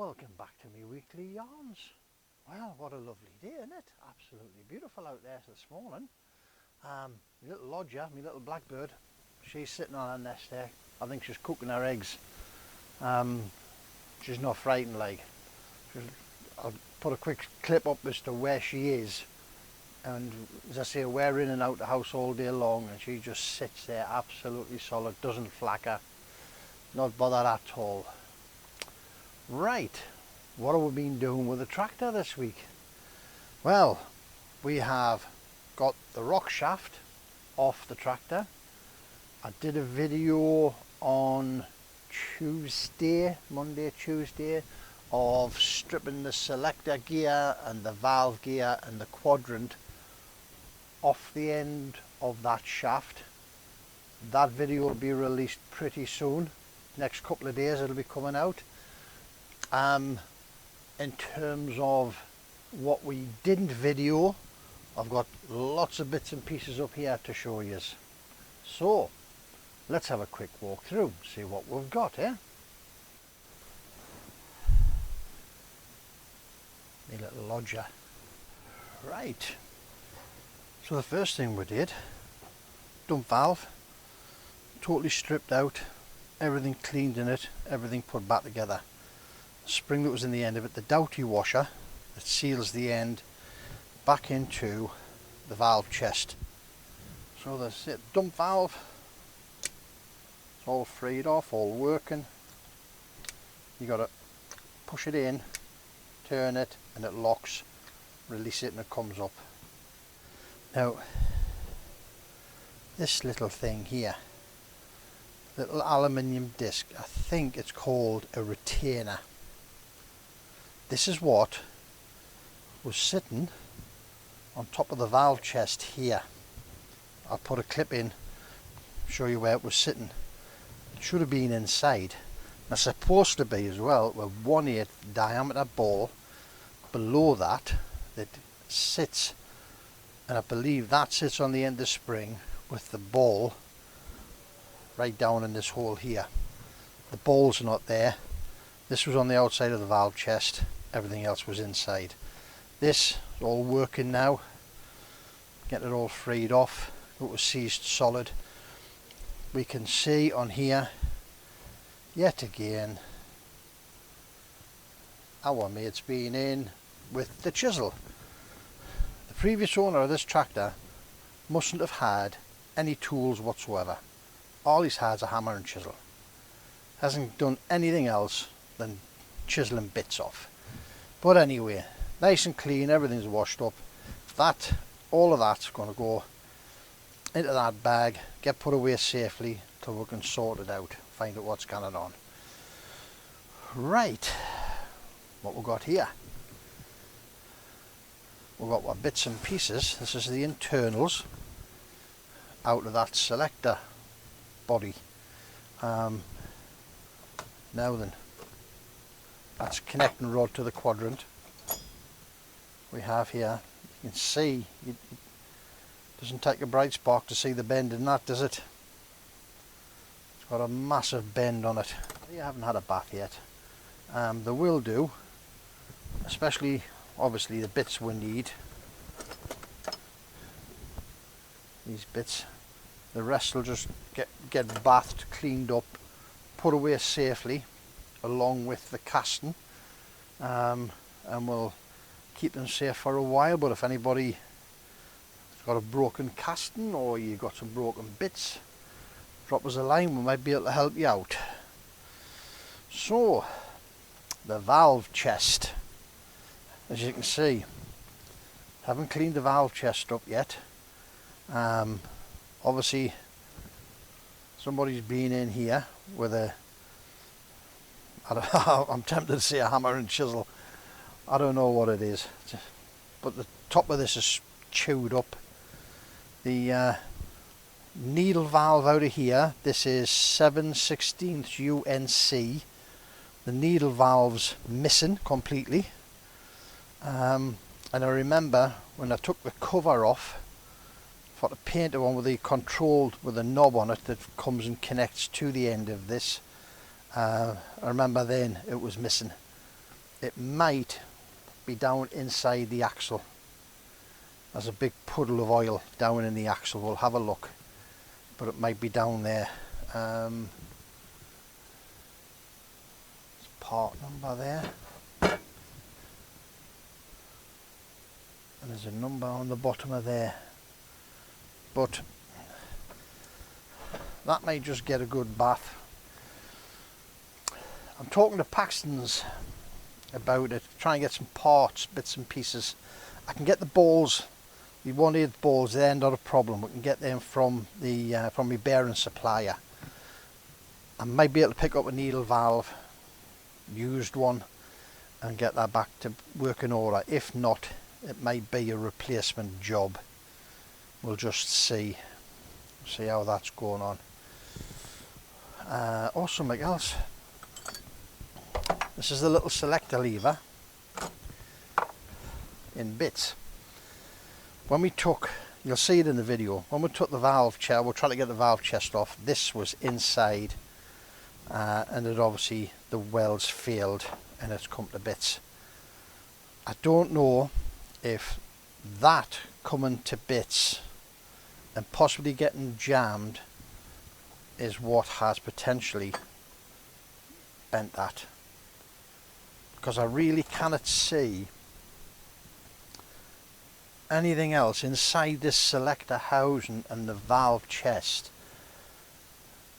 Welcome back to me weekly yarns. Well, what a lovely day, isn't it? Absolutely beautiful out there this morning. My little lodger, my little blackbird, she's sitting on her nest there. I think she's cooking her eggs. She's not frightened like. I'll put a quick clip up as to where she is. And as I say, we're in and out the house all day long and she just sits there absolutely solid, doesn't flacker, not bothered at all. Right, what have we been doing with the tractor this week? Well, we have got the rock shaft off the tractor. I did a video on Monday, Tuesday, of stripping the selector gear and the valve gear and the quadrant off the end of that shaft. That video will be released pretty soon. Next couple of days it'll be coming out. In terms of what we didn't video, I've got lots of bits and pieces up here to show you. So let's have a quick walk through, see what we've got here. My little lodger. Right, so the first thing we did, dump valve, totally stripped out, everything cleaned in it, everything put back together. Spring that was in the end of it, the doughty washer that seals the end, back into the valve chest. So that's it, dump valve, it's all freed off, all working. You got to push it in, turn it and it locks, release it and it comes up. Now this little thing here, little aluminium disc, I think it's called a retainer. This is what was sitting on top of the valve chest here. I'll put a clip in, show you where it was sitting. It should have been inside. It's supposed to be as well with 1/8 diameter ball below that sits, and I believe that sits on the end of the spring with the ball right down in this hole here. The ball's not there. This was on the outside of the valve chest, everything else was inside. This is all working now, get it all freed off. It was seized solid. We can see on here yet again our mate's been in with the chisel. The previous owner of this tractor mustn't have had any tools whatsoever. All he's had is a hammer and chisel. Hasn't done anything else than chiseling bits off. But anyway, nice and clean, everything's washed up. All of that's going to go into that bag, get put away safely till we can sort it out, find out what's going on. Right, what we've got here, we've got our bits and pieces. This is the internals out of that selector body. Now then, that's connecting rod to the quadrant. We have here, you can see, it doesn't take a bright spark to see the bend in that, does it? It's got a massive bend on it. You haven't had a bath yet. They will do, especially obviously the bits we need. These bits, the rest will just get bathed, cleaned up, put away safely along with the casting, and we'll keep them safe for a while. But if anybody has got a broken casting or you got some broken bits, drop us a line, we might be able to help you out. So the valve chest, as you can see, haven't cleaned the valve chest up yet. Obviously somebody's been in here with I'm tempted to say a hammer and chisel. I don't know what it is, but the top of this is chewed up. The needle valve out of here, this is 7/16 UNC. The needle valve's missing completely. And I remember when I took the cover off for the painter one with the knob on it that comes and connects to the end of this, I remember then it was missing. it might be down inside the axle. There's a big puddle of oil down in the axle. We'll have a look, but it might be down there. There's part number there, and there's a number on the bottom of there, but that may just get a good bath. I'm talking to Paxton's about it, trying to get some parts, bits and pieces. I can get the balls, the 1/8 balls, they're not a problem. We can get them from the from my bearing supplier. I might be able to pick up a needle valve, used one, and get that back to working order. If not, it might be a replacement job. We'll just see how that's going on. Or something else. This is the little selector lever in bits. When we took, you'll see it in the video, when we took the valve chest, we're trying to get the valve chest off, this was inside, and it obviously, the welds failed and it's come to bits. I don't know if that coming to bits and possibly getting jammed is what has potentially bent that, because I really cannot see anything else inside this selector housing and the valve chest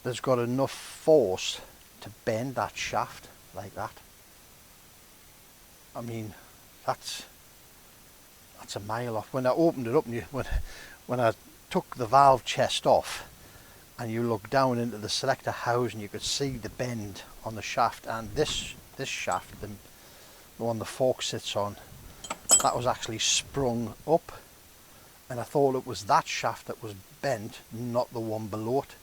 that's got enough force to bend that shaft like that. I mean, that's a mile off. When I opened it up, and when I took the valve chest off and you look down into the selector housing, you could see the bend on the shaft, and this shaft, the one the fork sits on, that was actually sprung up, and I thought it was that shaft that was bent, not the one below it.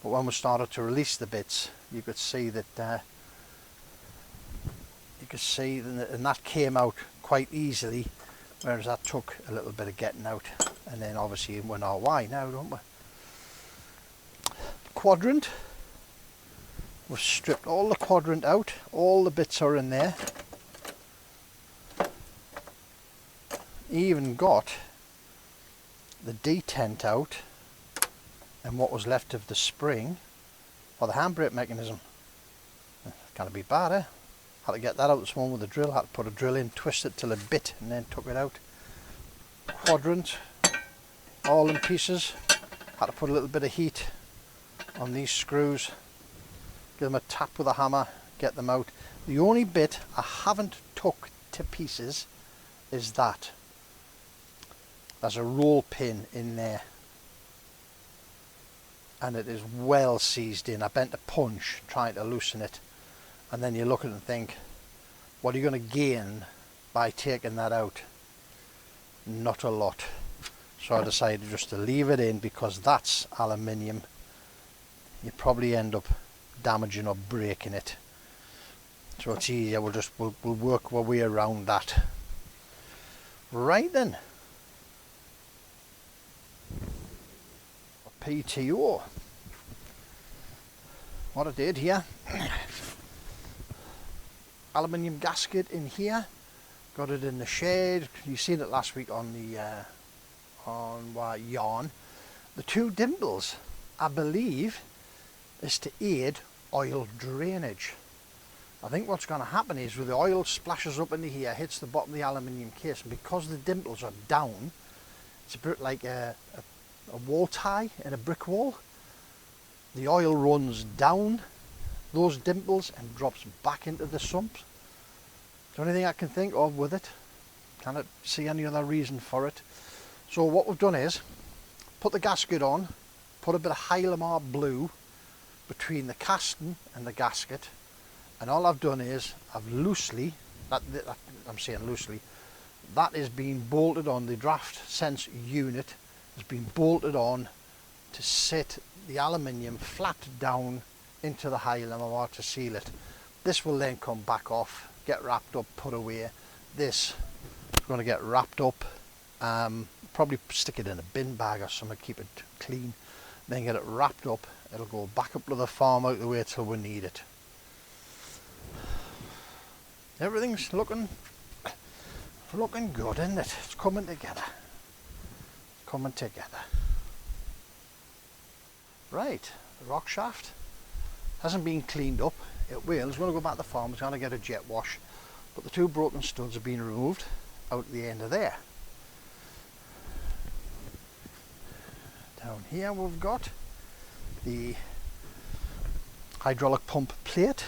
But when we started to release the bits, you could see that and that came out quite easily, whereas that took a little bit of getting out. And then obviously we know why now, don't we? Quadrant, we've stripped all the quadrant out, all the bits are in there. Even got the detent out and what was left of the spring for the handbrake mechanism. Can't be bad, eh? Had to get that out this morning with a drill, had to put a drill in, twist it till it bit, and then took it out. Quadrant, all in pieces. Had to put a little bit of heat on these screws, give them a tap with a hammer, get them out. The only bit I haven't took to pieces is that. There's a roll pin in there, and it is well seized in. I bent a punch trying to loosen it, and then you look at it and think, what are you going to gain by taking that out? Not a lot. So I decided just to leave it in, because that's aluminium. You probably end up damaging or breaking it. So it's easier, we'll work our way around that. Right then. PTO. What I did here, aluminium gasket in here, got it in the shade. You seen it last week on the yarn. The two dimples, I believe, is to aid oil drainage. I think what's going to happen is, with the oil splashes up into here, hits the bottom of the aluminium case, and because the dimples are down, it's a bit like a wall tie in a brick wall. The oil runs down those dimples and drops back into the sumps. The only thing I can think of with it, cannot see any other reason for it. So what we've done is put the gasket on, put a bit of Hylamar blue between the casting and the gasket, and all I've done is I've loosely, I'm saying loosely, that is being bolted on. The draft sense unit has been bolted on to sit the aluminium flat down into the Hylamar to seal it. This will then come back off, get wrapped up, put away. This is going to get wrapped up, probably stick it in a bin bag or something, keep it clean, then get it wrapped up. It'll go back up to the farm out the way till we need it. everything's looking good, isn't it? It's coming together. Coming together. Right, the rock shaft hasn't been cleaned up. It will. It's going to go back to the farm. It's going to get a jet wash. But the two broken studs have been removed out at the end of there. Down here we've got the hydraulic pump plate.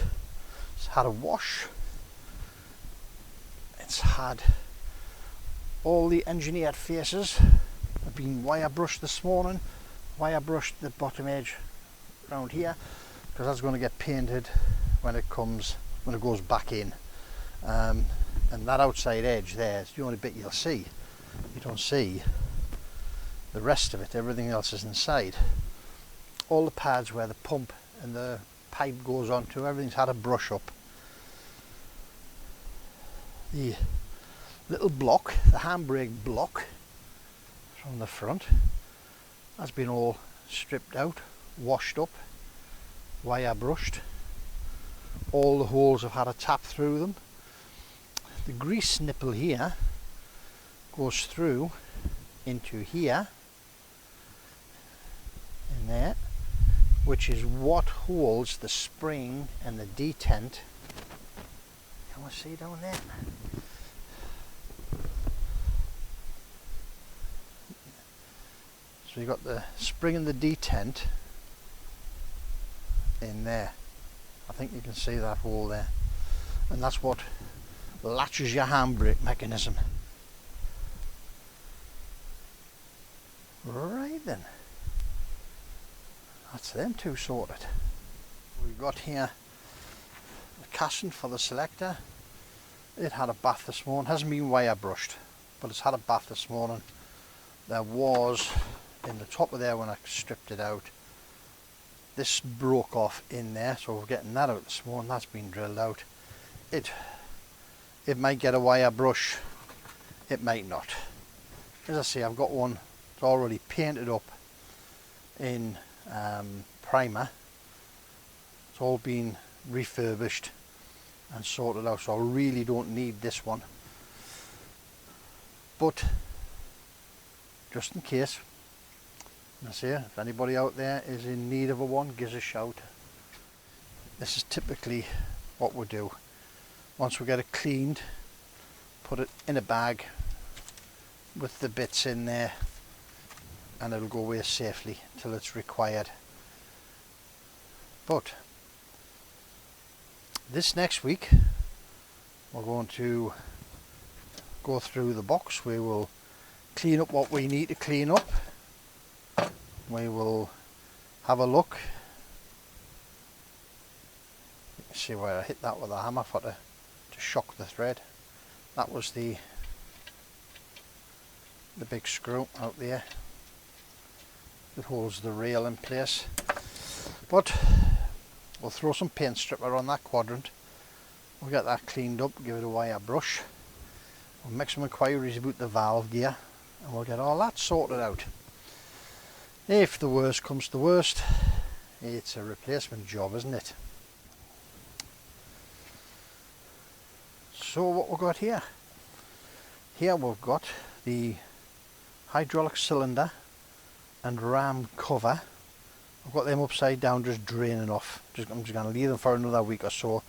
It's had a wash. It's had all the engineered faces have been wire brushed this morning. Wire brushed the bottom edge around here because that's going to get painted when it goes back in. And that outside edge there is the only bit you'll see. You don't see the rest of it. Everything else is inside. All the pads where the pump and the pipe goes onto, everything's had a brush up. The little block, the handbrake block from the front, has been all stripped out, washed up, wire brushed. All the holes have had a tap through them. The grease nipple here goes through into here, in there, which is what holds the spring and the detent. Can we see down there? So you've got the spring and the detent in there. I think you can see that hole there. And that's what latches your handbrake mechanism. Right then. That's them two sorted. We've got here the casting for the Selector. It had a bath this morning. Hasn't been wire brushed, but it's had a bath this morning. There was, in the top of there when I stripped it out, this broke off in there, so we're getting that out this morning. That's been drilled out. It might get a wire brush, it might not. As I say, I've got one that's already painted up in primer. It's all been refurbished and sorted out, so I really don't need this one. But just in case, I say, if anybody out there is in need of a one, give us a shout. This is typically what we do. Once we get it cleaned, put it in a bag with the bits in there, and it'll go away safely till it's required. But this next week we're going to go through the box. We will clean up what we need to clean up. We will have a look. You can see where I hit that with a hammer to shock the thread. That was the big screw out there that holds the rail in place. But we'll throw some paint stripper on that Quadrant. We'll get that cleaned up, give it a wire brush. We'll make some inquiries about the valve gear, and we'll get all that sorted out. If the worst comes to worst, it's a replacement job, isn't it? So what we've got here? Here we've got the hydraulic cylinder and ram cover. I've got them upside down, just draining off. I'm just going to leave them for another week or so.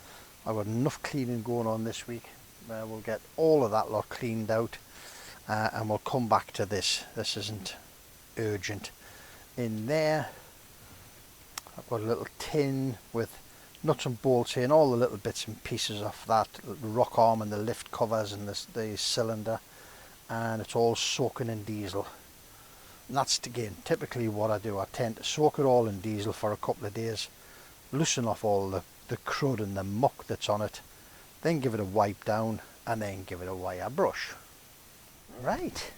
I've got enough cleaning going on this week. We'll get all of that lot cleaned out, and we'll come back to this. This isn't urgent. In there I've got a little tin with nuts and bolts in, all the little bits and pieces of that, the rock arm and the lift covers and the cylinder, and it's all soaking in diesel. And that's again typically what I do. I tend to soak it all in diesel for a couple of days, loosen off all the crud and the muck that's on it, then give it a wipe down, and then give it a wire brush. Right,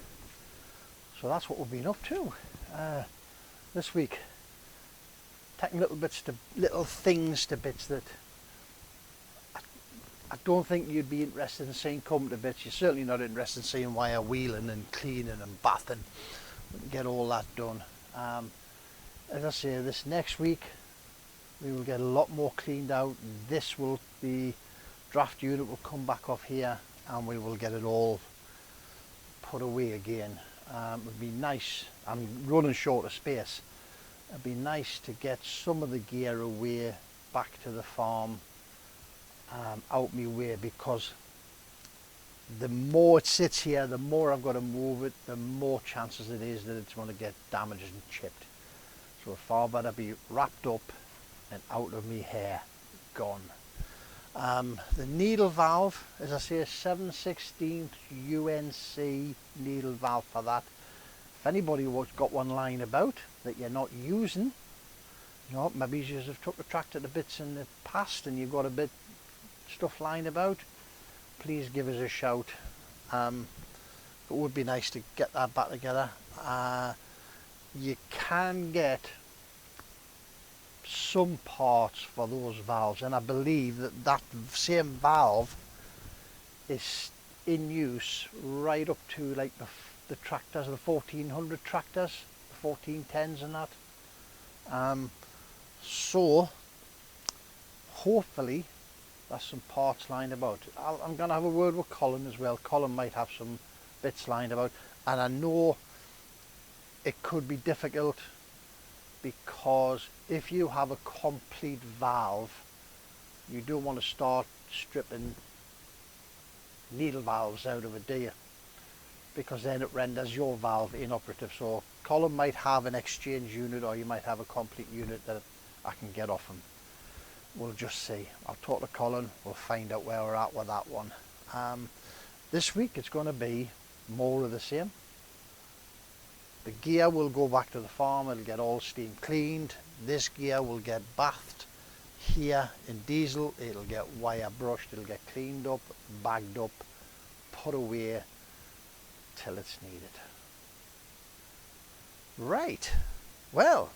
so that's what we've been up to this week. Taking little things to bits that I don't think you'd be interested in seeing come to bits. You're certainly not interested in seeing wire wheeling and cleaning and bathing. We can get all that done. As I say, this next week we will get a lot more cleaned out. This will be draft unit will come back off here and we will get it all put away again. It would be nice, I'm running short of space, it'd be nice to get some of the gear away back to the farm, out my way, because the more it sits here, the more I've got to move it, the more chances it is that it's going to get damaged and chipped. So it's far better be wrapped up and out of me hair, gone. The needle valve, as I say, a 7/16 UNC needle valve for that. If anybody has got one lying about that you're not using, you know, maybe you have took the tractor to bits in the past and you've got a bit stuff lying about, please give us a shout. It would be nice to get that back together. You can get some parts for those valves, and I believe that that same valve is in use right up to like the tractors, the 1400 tractors, the 1410s and that. So hopefully there's some parts lying about. I'm going to have a word with Colin as well. Colin might have some bits lying about, and I know it could be difficult, because if you have a complete valve, you don't want to start stripping needle valves out of it, do you? Because then it renders your valve inoperative. So Colin might have an exchange unit, or you might have a complete unit that I can get off him. We'll just see. I'll talk to Colin, we'll find out where we're at with that one. This week it's going to be more of the same. The gear will go back to the farm, it'll get all steam cleaned. This gear will get bathed here in diesel, it'll get wire brushed, it'll get cleaned up, bagged up, put away till it's needed. Right, well,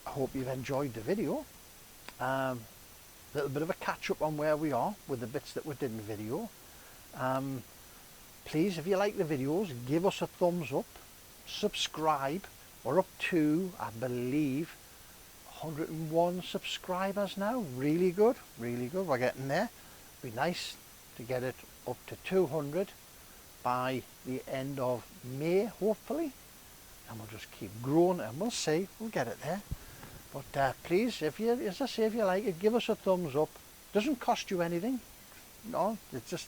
I hope you've enjoyed the video. Little bit of a catch up on where we are with the bits that we didn't video. Please, if you like the videos, give us a thumbs up, subscribe. We're up to, I believe, 101 subscribers now. Really good, we're getting there. It'd be nice to get it up to 200 by the end of May, hopefully, and we'll just keep growing, and we'll see, we'll get it there. But please, if you, as I say, if you like it, give us a thumbs up. Doesn't cost you anything. No, it's just,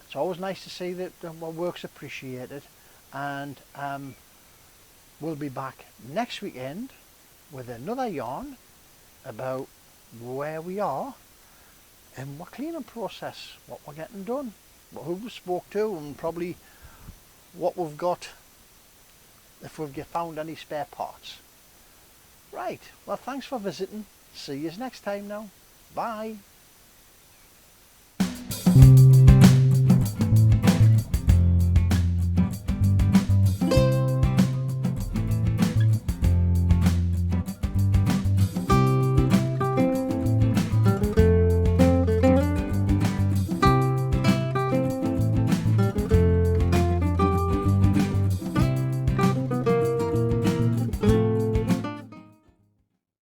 it's always nice to see that our work's appreciated. And we'll be back next weekend with another yarn about where we are in our cleaning process, what we're getting done, who we spoke to, and probably what we've got, if we've found any spare parts. Right, well, thanks for visiting. See you next time now. Bye.